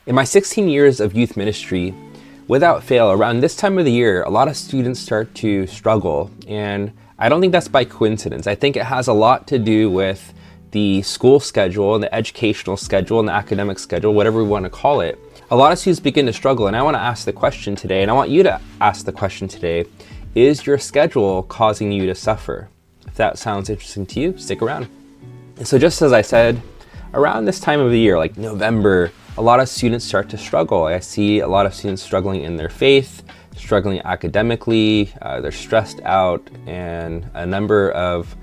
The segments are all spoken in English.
In my 16 years of youth ministry, without fail, around this time of the year, a lot of students start to struggle. And I don't think that's by coincidence. I think it has a lot to do with the school schedule and the educational schedule and the academic schedule, whatever we want to call it. A lot of students begin to struggle, and I want to ask the question today, and I want you to ask the question today, is your schedule causing you to suffer? If that sounds interesting to you, stick around. And so just as I said, around this time of the year, like November, a lot of students start to struggle. I see a lot of students struggling in their faith, struggling academically, they're stressed out, and a number of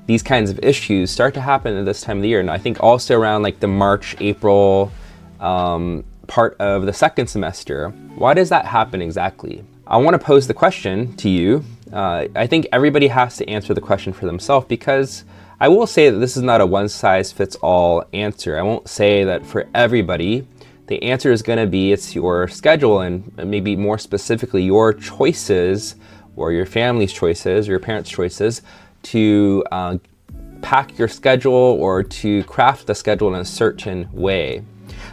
these kinds of issues start to happen at this time of the year. And I think also around like the March, April part of the second semester. Why does that happen exactly? I want to pose the question to you. I think everybody has to answer the question for themselves, because I will say that this is not a one-size-fits-all answer. I won't say that for everybody the answer is going to be it's your schedule, and maybe more specifically your choices or your family's choices or your parents' choices to pack your schedule or to craft the schedule in a certain way.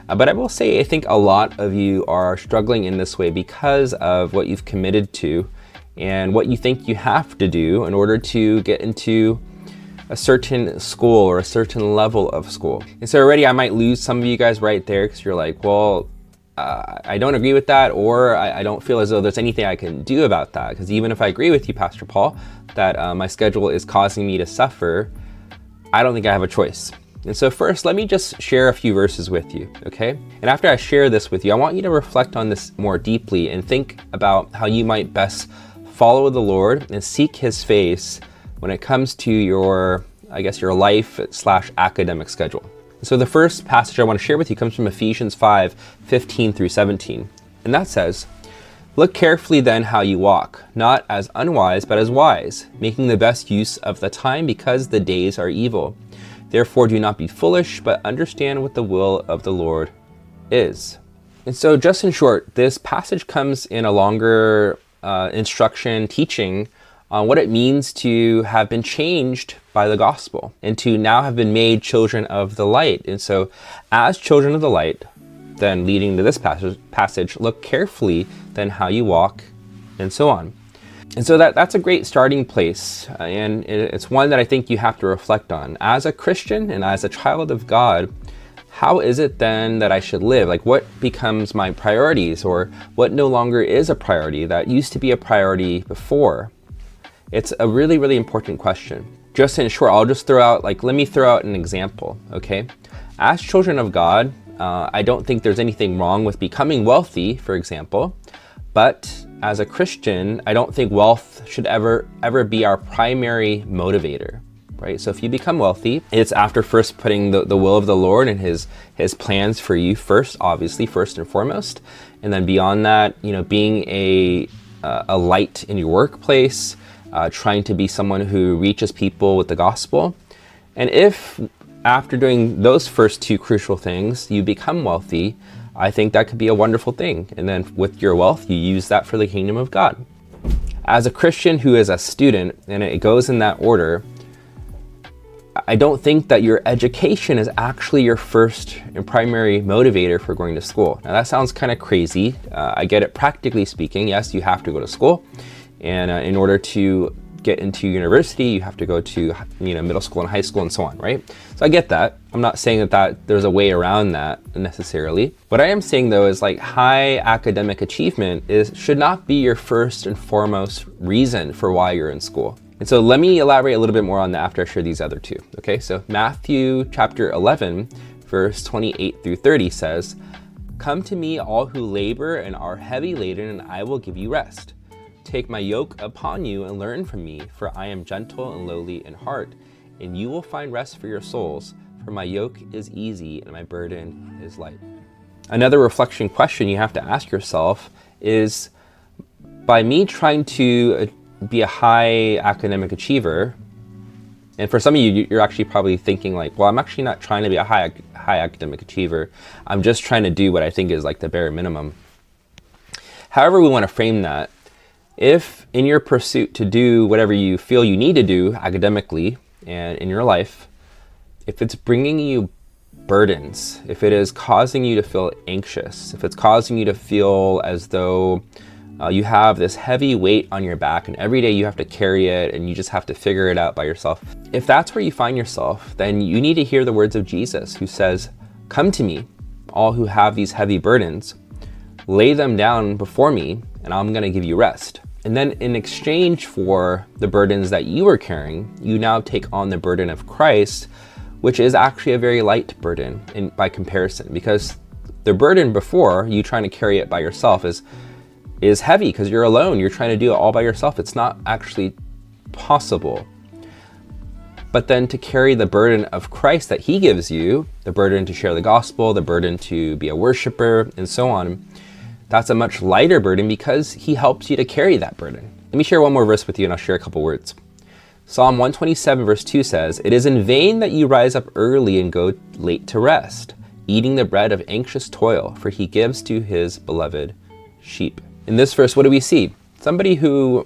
But I will say I think a lot of you are struggling in this way because of what you've committed to and what you think you have to do in order to get into a certain school or a certain level of school. And so already I might lose some of you guys right there, because you're like, well, I don't agree with that, or I don't feel as though there's anything I can do about that. Because even if I agree with you, Pastor Paul, that my schedule is causing me to suffer, I don't think I have a choice. And so first, let me just share a few verses with you, okay? And after I share this with you, I want you to reflect on this more deeply and think about how you might best follow the Lord and seek His face when it comes to your, your life/academic schedule. So the first passage I want to share with you comes from Ephesians 5:15 through 17. And that says, "Look carefully then how you walk, not as unwise, but as wise, making the best use of the time, because the days are evil. Therefore do not be foolish, but understand what the will of the Lord is." And so just in short, this passage comes in a longer instruction, teaching on what it means to have been changed by the gospel and to now have been made children of the light. And so as children of the light, then leading to this passage, look carefully then how you walk, and so on. And so that's a great starting place, and it's one that I think you have to reflect on. As a Christian and as a child of God, how is it then that I should live? Like, what becomes my priorities, or what no longer is a priority that used to be a priority before? It's a really, really important question. Just in short, I'll just let me throw out an example, okay? As children of God, I don't think there's anything wrong with becoming wealthy, for example, but as a Christian, I don't think wealth should ever be our primary motivator, right? So if you become wealthy, it's after first putting the will of the Lord and His plans for you first, obviously, first and foremost. And then beyond that, being a light in your workplace, trying to be someone who reaches people with the gospel. And if after doing those first two crucial things, you become wealthy, I think that could be a wonderful thing. And then with your wealth, you use that for the kingdom of God. As a Christian who is a student, and it goes in that order, I don't think that your education is actually your first and primary motivator for going to school. Now that sounds kind of crazy. I get it. Practically speaking, yes, you have to go to school. And in order to get into university, you have to go to middle school and high school and so on, right? So I get that. I'm not saying that there's a way around that necessarily. What I am saying though is high academic achievement should not be your first and foremost reason for why you're in school. And so let me elaborate a little bit more on that after I share these other two. Okay, so Matthew chapter 11, verse 28 through 30 says, "Come to me, all who labor and are heavy laden, and I will give you rest. Take my yoke upon you and learn from me, for I am gentle and lowly in heart, and you will find rest for your souls, for my yoke is easy and my burden is light." Another reflection question you have to ask yourself is, by me trying to be a high academic achiever, and for some of you, you're actually probably thinking well, I'm actually not trying to be a high academic achiever. I'm just trying to do what I think is the bare minimum. However we want to frame that, if in your pursuit to do whatever you feel you need to do academically and in your life, if it's bringing you burdens, if it is causing you to feel anxious, if it's causing you to feel as though you have this heavy weight on your back and every day you have to carry it and you just have to figure it out by yourself. If that's where you find yourself, then you need to hear the words of Jesus, who says, "Come to me, all who have these heavy burdens, lay them down before me and I'm going to give you rest." And then in exchange for the burdens that you are carrying, you now take on the burden of Christ, which is actually a very light burden by comparison, because the burden before, you trying to carry it by yourself, is heavy because you're alone. You're trying to do it all by yourself. It's not actually possible. But then to carry the burden of Christ that he gives you, the burden to share the gospel, the burden to be a worshiper, and so on, that's a much lighter burden because he helps you to carry that burden. Let me share one more verse with you and I'll share a couple words. Psalm 127 verse 2 says, "It is in vain that you rise up early and go late to rest, eating the bread of anxious toil, for he gives to his beloved sheep." In this verse, what do we see? Somebody who,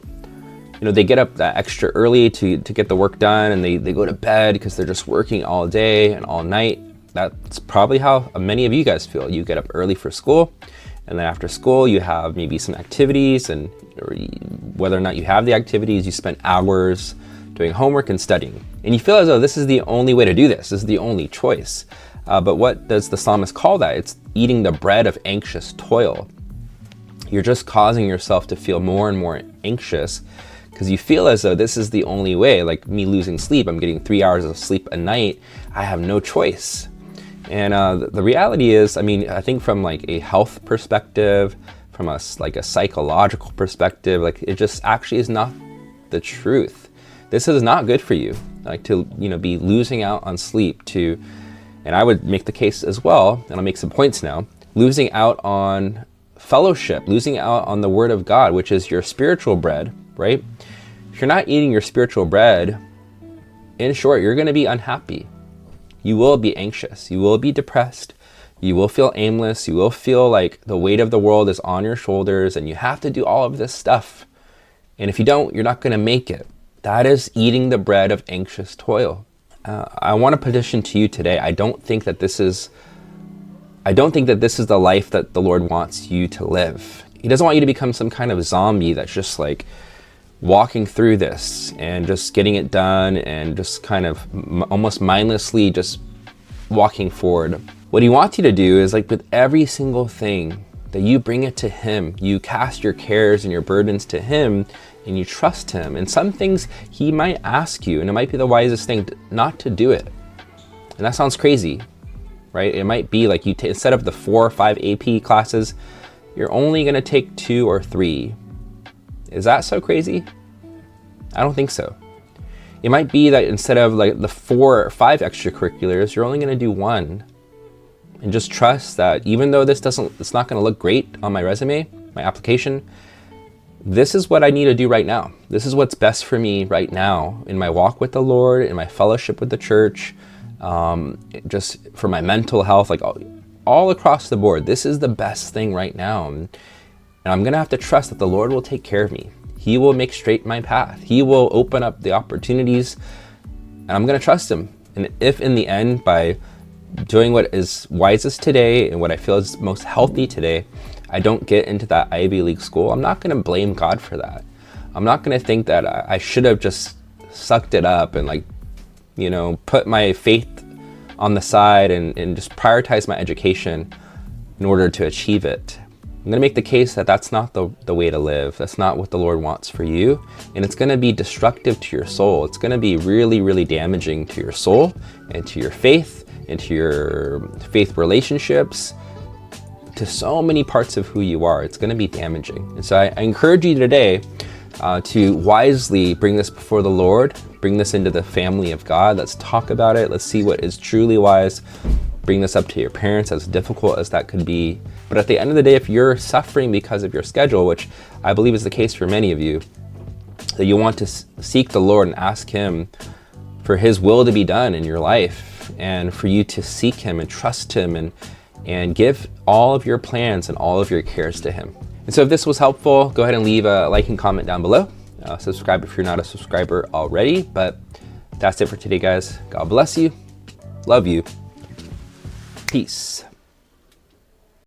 they get up that extra early to get the work done, and they go to bed because they're just working all day and all night. That's probably how many of you guys feel. You get up early for school, and then after school you have maybe some activities, and whether or not you have the activities, you spend hours doing homework and studying. And you feel as though this is the only way to do this. This is the only choice. But what does the psalmist call that? It's eating the bread of anxious toil. You're just causing yourself to feel more and more anxious because you feel as though this is the only way. Like me losing sleep, I'm getting 3 hours of sleep a night. I have no choice. And the reality is, I think from like a health perspective, from a psychological perspective, like it just actually is not the truth. This is not good for you, like to be losing out on sleep, and I would make the case as well, and I'll make some points now, losing out on fellowship, losing out on the word of God, which is your spiritual bread, right? If you're not eating your spiritual bread, in short, you're going to be unhappy. You will be anxious. You will be depressed. You will feel aimless. You will feel like the weight of the world is on your shoulders and you have to do all of this stuff. And if you don't, you're not going to make it. That is eating the bread of anxious toil. I want to petition to you today. I don't think that this is the life that the Lord wants you to live. He doesn't want you to become some kind of zombie that's just like walking through this and just getting it done and just kind of almost mindlessly just walking forward. What he wants you to do is, like, with every single thing, that you bring it to him. You cast your cares and your burdens to him and you trust him. And some things he might ask you, and it might be the wisest thing not to do it. And that sounds crazy, right? It might be like instead of the 4 or 5 AP classes, you're only going to take 2 or 3. Is that so crazy? I don't think so. It might be that instead of like the 4 or 5 extracurriculars, you're only going to do 1. And just trust that even though it's not going to look great on my resume, my application, this is what I need to do right now. This is what's best for me right now in my walk with the Lord, in my fellowship with the church, just for my mental health, like all across the board. This is the best thing right now. And I'm going to have to trust that the Lord will take care of me. He will make straight my path. He will open up the opportunities, and I'm going to trust him. And if in the end, by doing what is wisest today and what I feel is most healthy today, I don't get into that Ivy League school, I'm not going to blame God for that. I'm not going to think that I should have just sucked it up and put my faith on the side and just prioritize my education in order to achieve it. I'm going to make the case that that's not the way to live. That's not what the Lord wants for you. And it's going to be destructive to your soul. It's going to be really, really damaging to your soul and to your faith and to your faith relationships, to so many parts of who you are. It's going to be damaging. And so I encourage you today to wisely bring this before the Lord, bring this into the family of God. Let's talk about it. Let's see what is truly wise. Bring this up to your parents, as difficult as that could be. But at the end of the day, if you're suffering because of your schedule, which I believe is the case for many of you, that you want to seek the Lord and ask him for his will to be done in your life, and for you to seek him and trust him and give all of your plans and all of your cares to him. And so if this was helpful, go ahead and leave a like and comment down below. Subscribe if you're not a subscriber already. But that's it for today, guys. God bless you. Love you. Peace.